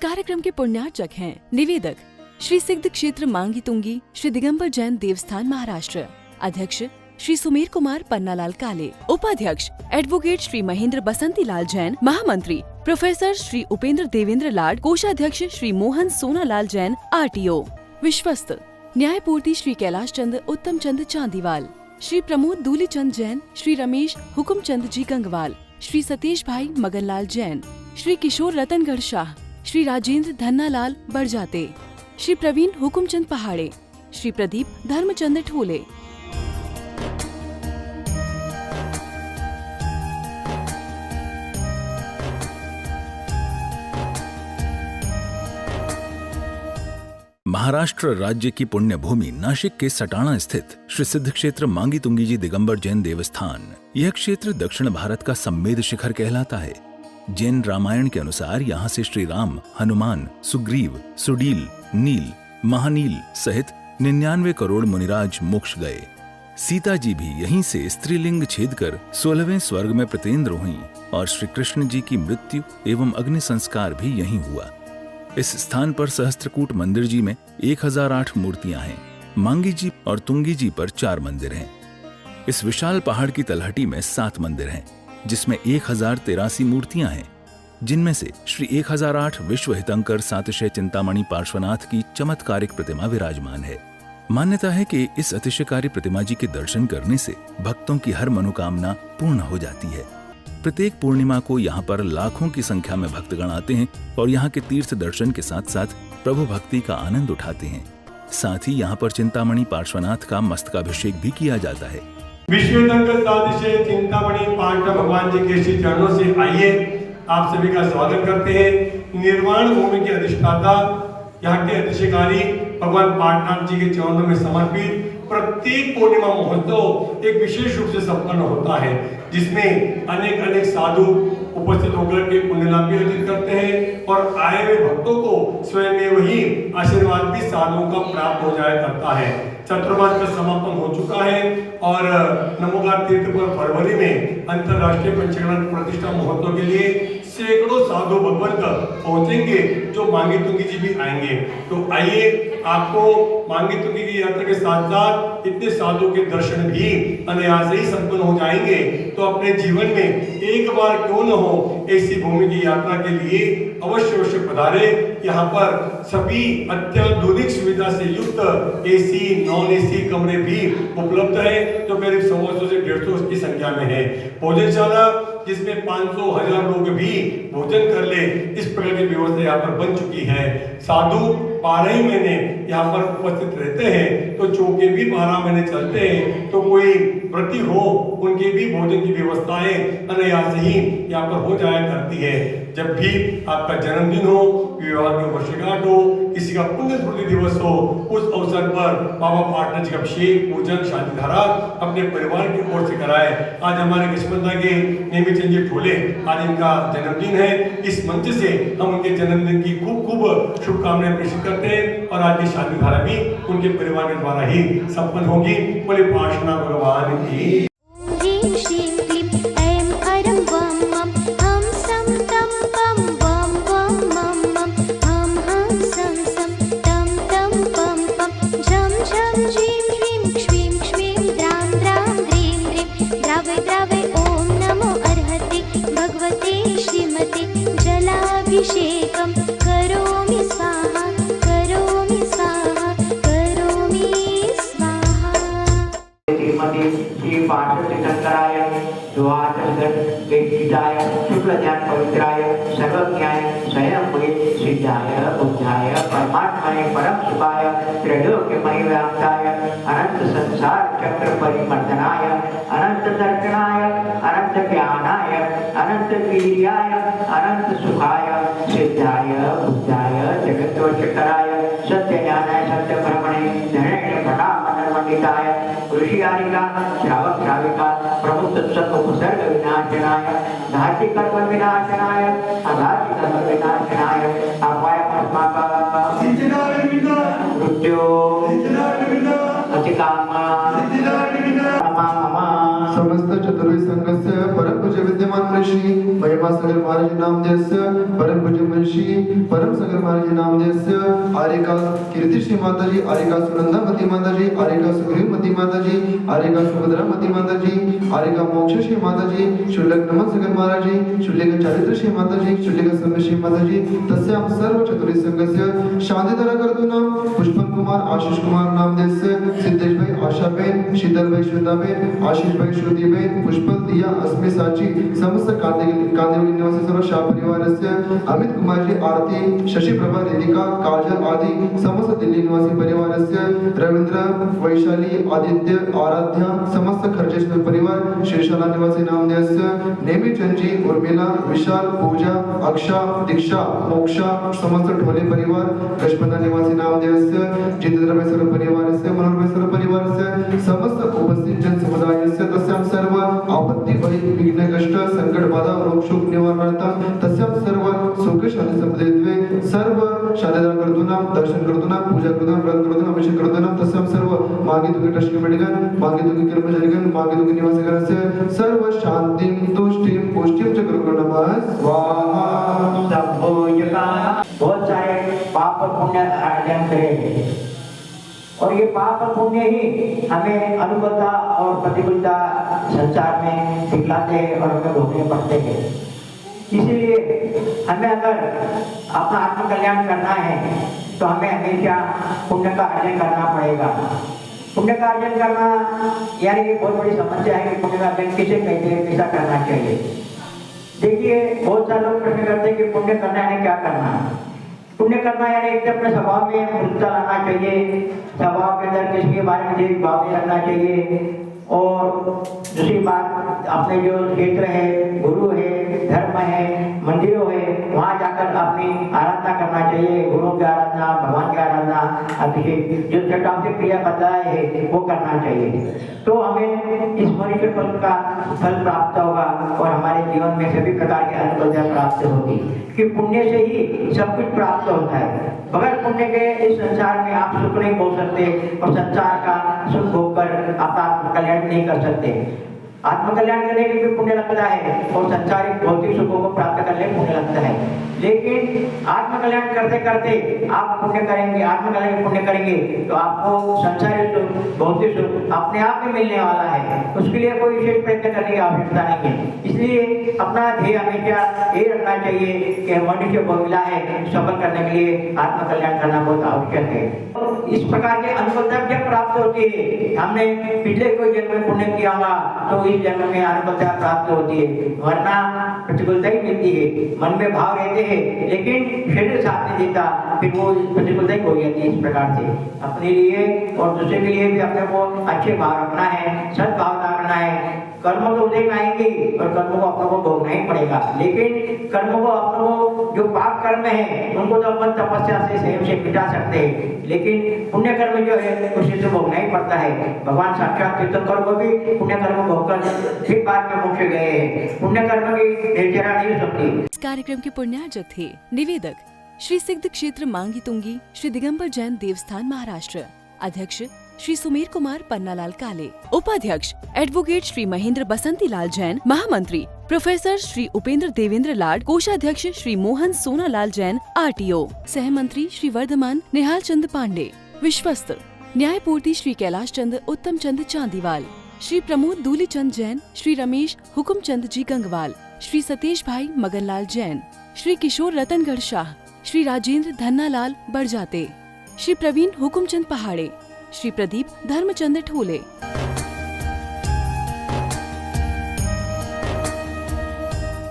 कार्यक्रम के पुण्यार्चक हैं निवेदक श्री सिद्ध क्षेत्र मांगी तुंगी श्री दिगंबर जैन देवस्थान महाराष्ट्र, अध्यक्ष श्री सुमेर कुमार पन्नालाल काले, उपाध्यक्ष एडवोकेट श्री महेंद्र बसंती लाल जैन, महामंत्री प्रोफेसर श्री उपेंद्र देवेंद्र लाड, कोषाध्यक्ष श्री मोहन सोनालाल जैन RTO, विश्वस्त न्यायपूर्ति श्री कैलाश चंद उत्तम चंद चांदीवाल, श्री प्रमोद दूलीचंद जैन, श्री रमेश हुकुमचंद जी गंगवाल, श्री सतीश भाई मगनलाल जैन, श्री किशोर रतनगढ़ शाह, श्री राजेंद्र धन्नालाल बरजाते, श्री प्रवीण हुकुमचंद पहाड़े, श्री प्रदीप धर्मचंद ठोले। महाराष्ट्र राज्य की पुण्य भूमि नाशिक के सटाणा स्थित श्री सिद्ध क्षेत्र मांगी तुंगी जी दिगंबर जैन देवस्थान, यह क्षेत्र दक्षिण भारत का सम्मेद शिखर कहलाता है। जैन रामायण के अनुसार यहाँ से श्री राम, हनुमान, सुग्रीव, सुडील, नील, महानील सहित 99 करोड़ मुनिराज मोक्ष गए। सीता जी भी यहीं से स्त्रीलिंग छेद कर 16वें स्वर्ग में प्रतेंद्र हुई और श्री कृष्ण जी की मृत्यु एवं अग्नि संस्कार भी यहीं हुआ। इस स्थान पर सहस्त्रकूट मंदिर जी में 1008 मूर्तियां हैं। मांगी जी और तुंगी जी पर 4 मंदिर हैं। इस विशाल पहाड़ की तलहटी में 7 मंदिर हैं, जिसमें 1083 मूर्तियां हैं, जिनमें से श्री 1008 विश्व हितंकर सातिशय चिंतामणि पार्श्वनाथ की चमत्कारिक प्रतिमा विराजमान है। मान्यता है कि इस अतिशयकारी प्रतिमा जी के दर्शन करने से भक्तों की हर मनोकामना पूर्ण हो जाती है। प्रत्येक पूर्णिमा को यहाँ पर लाखों की संख्या में भक्तगण आते हैं और यहाँ के तीर्थ दर्शन के साथ साथ प्रभु भक्ति का आनंद उठाते हैं। साथ ही यहाँ पर चिंतामणि पार्श्वनाथ का मस्तकाभिषेक भी किया जाता है। विश्व हितंकर सातिशय चिंतामणि पार्श्व भगवान जी के श्री चरणों से आइए आप सभी का स्वागत करते हैं। निर्वाण भूमि के अधिष्ठाता यहाँ के अतिशयकारी भगवान पार्श्वनाथ जी के चरणों में समर्पित प्रत्येक पूर्णिमा महोत्सव एक विशेष रूप से संपन्न होता है, जिसमें अनेक साधु उपस्थित होकर के पुण्य लाभ भी अर्जित करते हैं और आए हुए भक्तों को स्वयं वही आशीर्वाद भी साधुओं का प्राप्त हो जाया करता है। चतुर्मास का समापन हो चुका है और नमोकार तीर्थ पर फरवरी में अंतरराष्ट्रीय पंचगण प्रतिष्ठा महोत्सव के लिए सैकड़ों साधु भगवंत पहुंचेंगे, जो मांगी तुंगी जी भी आएंगे। तो आइए आपको मांगी तुंगी की यात्रा के साथ साथ इतने साधु के दर्शन भी अनायास ही संपन्न हो जाएंगे। तो अपने जीवन में एक बार क्यों न हो ऐसी भूमि की यात्रा के लिए अवश्य पधारे। यहाँ पर सभी अत्याधुनिक सुविधा से युक्त AC, non-AC कमरे भी उपलब्ध है, जो करीब 100 से 150 की संख्या में है। भोजनशाला जिसमें 500-1000 लोग भी भोजन कर ले, इस प्रकार की व्यवस्था यहाँ पर बन चुकी है। साधु 12 ही महीने यहाँ पर उपस्थित रहते हैं, तो चौके भी 12 महीने चलते हैं। तो कोई व्रती हो उनके भी भोजन की व्यवस्थाएं अनायास ही यहाँ पर हो जाया करती है। जब भी आपका जन्मदिन हो, विवाह की वर्षगांठ हो, किसी का पुण्य स्मृति दिवस हो, उस अवसर पर बाबा पार्श्वनाथ जी का अभिषेक, पूजन, शांति धारा अपने परिवार की ओर से कराए। आज हमारे किस्मत के नेमीचंद जी ठोले, आज इनका जन्मदिन है। इस मंच से हम उनके जन्मदिन की खूब शुभकामनाएं प्रेषित करते हैं और आज की शांति धारा भी उनके परिवार के द्वारा ही संपन्न होगी। बोले पार्श्वनाथ भगवान की। अभिषेकं करोमि स्वाहा, करोमि स्वाहा, करोमि स्वाहा। श्रीमती श्री पार्श्वतीर्थंकराय द्वादशगणिताय शुक्लज्ञान पवित्राय सर्वज्ञाय स्वयंभुवे सिद्धाय बुद्धाय परमात्मने परम शिवाय त्रैलोक्यमय व्याप्ताय अनंत संसार चक्र परिमर्दनाय अनंत दर्शनाय अनंत ज्ञानाय अनंत वीर्याय अनंत सुखाय सिद्धाय बुद्धाय जगद्वशकराय सत्य ज्ञानाय सत्य ब्रह्मणे धरणे प्रणामंडिताय ऋषियानिका श्रावक श्राविका प्रमुख सत्संग उपसर्ग विनाशनाय धार्मिक कर्म विनाशनाय अधार्मिक कर्म विनाशनाय अपाय अस्माका मृत्यु अतिकामा समस्त चतुर्वेद संघस्य परम पूज्य विद्यमान महर्षि महिमा सागर महाराज नामधेयस्य परम पूज्य महर्षि परम सागर महाराज नामधेयस्य आर्यका कीर्ति श्री माता जी, आर्यका सुनंदा मती माता जी, आर्यका सुग्रीव मती माता जी, आर्यका सुभद्रा मती माता जी, आर्यका मोक्ष श्री माता जी, शुल्लक नमन सागर महाराज जी, शुल्लक चारित्र श्री माता जी, शुल्लक समय श्री माता जी, तस्याम सर्व चतुर्थ संघस्य शांतिधरा कर्तुना पुष्पन कुमार आशीष कुमार नामधेयस्य सिद्धेश भाई आशाबेन, शीतल भाई श्वेताबेन, आशीष भाई श्रुतिबेन, पुष्पल दिया अस्मि साची, समस्त कांदिवली निवासी सर्व शाह परिवारस्य अमित कुमार जी आरती, शशि प्रभा रितिका काजल आदि समस्त दिल्ली निवासी परिवारस्य रविंद्र वैशाली आदित्य आराध्या समस्त खर्चेश्वर परिवार शीर्षाला निवासी नामधेयस्य नेमी चंजी उर्मिला विशाल पूजा अक्षा दीक्षा मोक्षा समस्त ढोले परिवार गजपता निवासी नामधेयस्य जितेंद्र भाई सर्व परिवारस्य मनोहर भाई सर्व परिवारस्य समस्त उपस्थित जन समुदायस्य तस्यां सर्व आपत्ति भय विघ्न कष्ट संकट बाधा रोग शोक निवारणार्थं तस्यां सर्व सुख शांती समृद्धीत्वे सर्व शांतिदान कर्तुना दर्शन कर्तुना पूजा कर्तुना व्रत कर्तुना अभिषेक कर्तुना तस्यां सर्व मागे तुगे ट्रस्टी मेडिकल मागे तुगे कर्मचारीगण मागे तुगे निवासिगणस्य सर्व शांतिं तुष्टिं पुष्टिं च करो नमः स्वाहा। बहुत सारे पाप और पुण्य अर्जन करेंगे और ये पाप और पुण्य ही हमें अनुकूलता और प्रतिकूलता संसार में दिखलाते हैं और हमें भोगने पड़ते हैं। इसीलिए हमें अगर अपना आत्मकल्याण करना है तो हमें हमेशा पुण्य का अर्जन करना पड़ेगा। पुण्य का अर्जन करना यानी कि बहुत बड़ी समस्या है कि पुण्य का अर्जन किसे कहते हैं, कैसा करना चाहिए। देखिए बहुत सारे लोग प्रश्न करते हैं कि पुण्य करना है क्या करना। पुण्य करना यानी एक अपने स्वभाव में मृदुता लाना चाहिए, स्वभाव के अंदर किसी के बारे में देख भाव नहीं रखना चाहिए और दूसरी बात अपने जो क्षेत्र है, गुरु है, धर्म है, मंदिरों है, वहाँ जाकर अपनी आराधना करना चाहिए। गुरुओं की आराधना, भगवान की आराधना, अभिषेक जो छठाओं से क्रिया बताया है वो करना चाहिए। तो हमें इस मनुष्य फल का फल प्राप्त होगा और हमारे जीवन में सभी प्रकार की अनुकूलता प्राप्त होगी कि पुण्य से ही सब कुछ प्राप्त होता है। बगैर पुण्य के इस संसार में आप सुख नहीं भोग सकते और संसार का सुख भोग कर अपना आत्मकल्याण नहीं कर सकते। आत्मकल्याण करने के लिए पुण्य लगता है और संसारिक भौतिक सुखों को प्राप्त करने पुण्य लगता है। लेकिन आत्मकल्याण करते करते आप पुण्य करेंगे, आत्मकल्याण पुण्य करेंगे तो आपको संसारिक सुख, भौतिक सुख अपने आप में मिलने वाला है। उसके लिए कोई विशेष प्रयत्न करने की आवश्यकता नहीं है। इसलिए अपना ध्येय हमेशा ये रखना चाहिए कि मनुष्य को मिला है, सफल करने के लिए आत्मकल्याण करना बहुत आवश्यक है। इस प्रकार के अनुकूलता जब प्राप्त होती है, हमने पिछले कोई जन्म में पुण्य किया होगा तो इस जन्म में अनुकूलता प्राप्त होती है, वरना प्रतिकूलता ही मिलती है। मन में भाव रहते हैं लेकिन शरीर साथ नहीं देता, फिर वो प्रतिकूलता ही हो जाती है। इस प्रकार से अपने लिए और दूसरे के लिए भी अपने को अच्छे भाव रखना है, सद्भावना रखना है। कर्म तो उदय में आएंगे और कर्मों को अपने को भोगना ही पड़ेगा, लेकिन कर्मों को अपने को जो पाप कर्म है उनको तो अपन तपस्या से संयम से मिटा सकते हैं, लेकिन पुण्य कर्म जो है उसे तो भोगना ही पड़ता है। भगवान साक्षात तीर्थंकर को भी पुण्य कर्म भोगकर फिर बाद में मोक्ष गए हैं। पुण्य कर्म की निर्जरा नहीं हो सकती। इस कार्यक्रम के पुण्यार्जक थे निवेदक श्री सिद्ध क्षेत्र मांगी तुंगी श्री दिगंबर जैन देवस्थान महाराष्ट्र, अध्यक्ष श्री सुमेर कुमार पन्नालाल काले, उपाध्यक्ष एडवोकेट श्री महेंद्र बसंती लाल जैन, महामंत्री प्रोफेसर श्री उपेंद्र देवेंद्र लाड, कोषाध्यक्ष श्री मोहन सोनालाल जैन RTO, सहमंत्री श्री वर्धमान निहाल चंद पांडे, विश्वस्त न्यायपूर्ति श्री कैलाश चंद उत्तम चंद चांदीवाल, श्री प्रमोद दूलीचंद जैन, श्री रमेश हुकुमचंद जी गंगवाल, श्री सतीश भाई मगनलाल जैन, श्री किशोर रतनगढ़ शाह, श्री राजेंद्र धन्नालाल बड़जाते, श्री प्रवीण हुकुमचंद पहाड़े, श्री प्रदीप धर्मचंद ठोले।